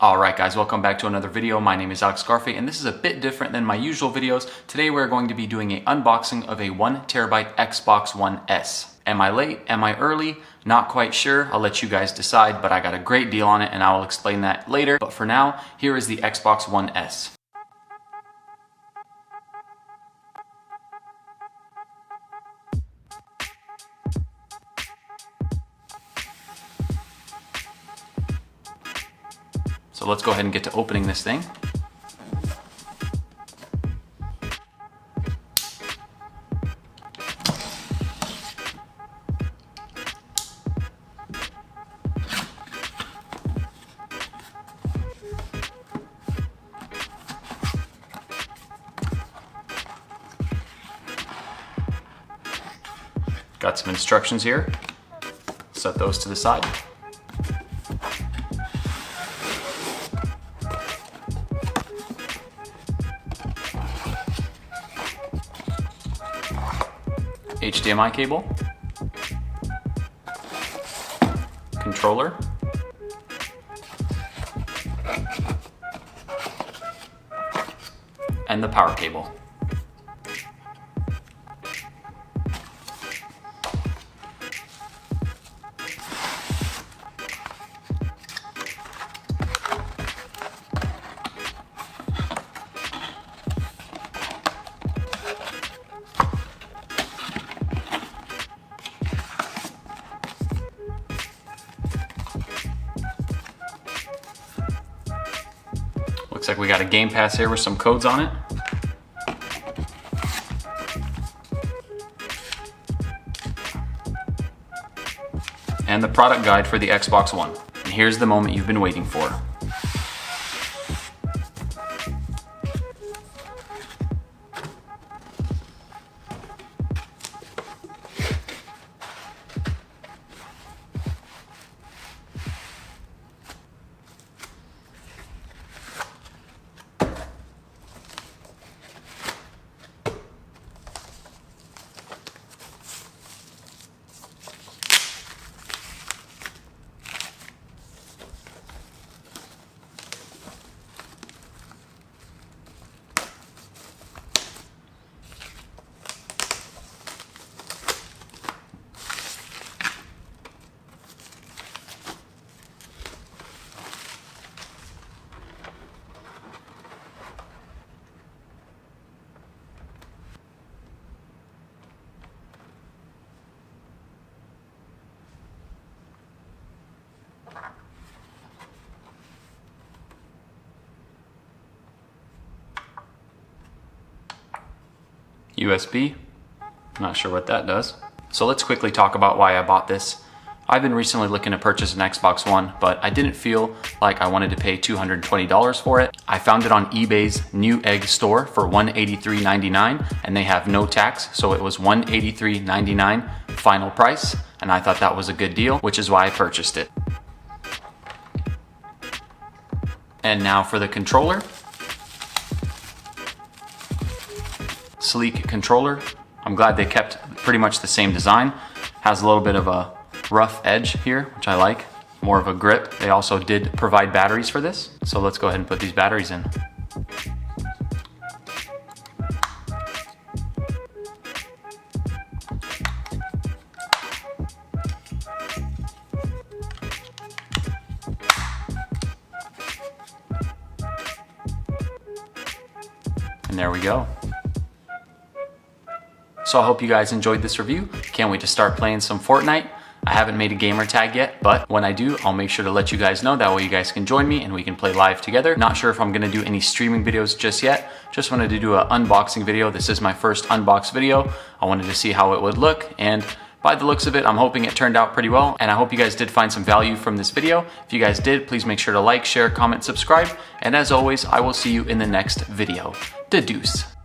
Alright guys, welcome back to another video. My name is Alex Garfe and this is a bit different than my usual videos. Today we're going to be doing an unboxing of a 1TB Xbox One S. Am I late? Am I early? Not quite sure. I'll let you guys decide, but I got a great deal on it and I will explain that later. But for now, here is the Xbox One S. So let's go ahead and get to opening this thing. Got some instructions here. Set those to the side. HDMI cable, controller, and the power cable. Looks like we got a Game Pass here with some codes on it. And the product guide for the Xbox One. And here's the moment you've been waiting for. USB, not sure what that does. So let's quickly talk about why I bought this. I've been recently looking to purchase an Xbox One, but I didn't feel like I wanted to pay $220 for it. I found it on eBay's Newegg store for $183.99 and they have no tax, so it was $183.99 final price, and I thought that was a good deal, which is why I purchased it. And now for the controller. Sleek controller. I'm glad they kept pretty much the same design. Has a little bit of a rough edge here, which I like. More of a grip. They also did provide batteries for this. So let's go ahead and put these batteries in. And there we go. So I hope you guys enjoyed this review. Can't wait to start playing some Fortnite. I haven't made a gamer tag yet, but when I do, I'll make sure to let you guys know. That way you guys can join me and we can play live together. Not sure if I'm gonna do any streaming videos just yet. Just wanted to do an unboxing video. This is my first unbox video. I wanted to see how it would look, and by the looks of it, I'm hoping it turned out pretty well, and I hope you guys did find some value from this video. If you guys did, please make sure to like, share, comment, subscribe, and as always, I will see you in the next video. Da deuce.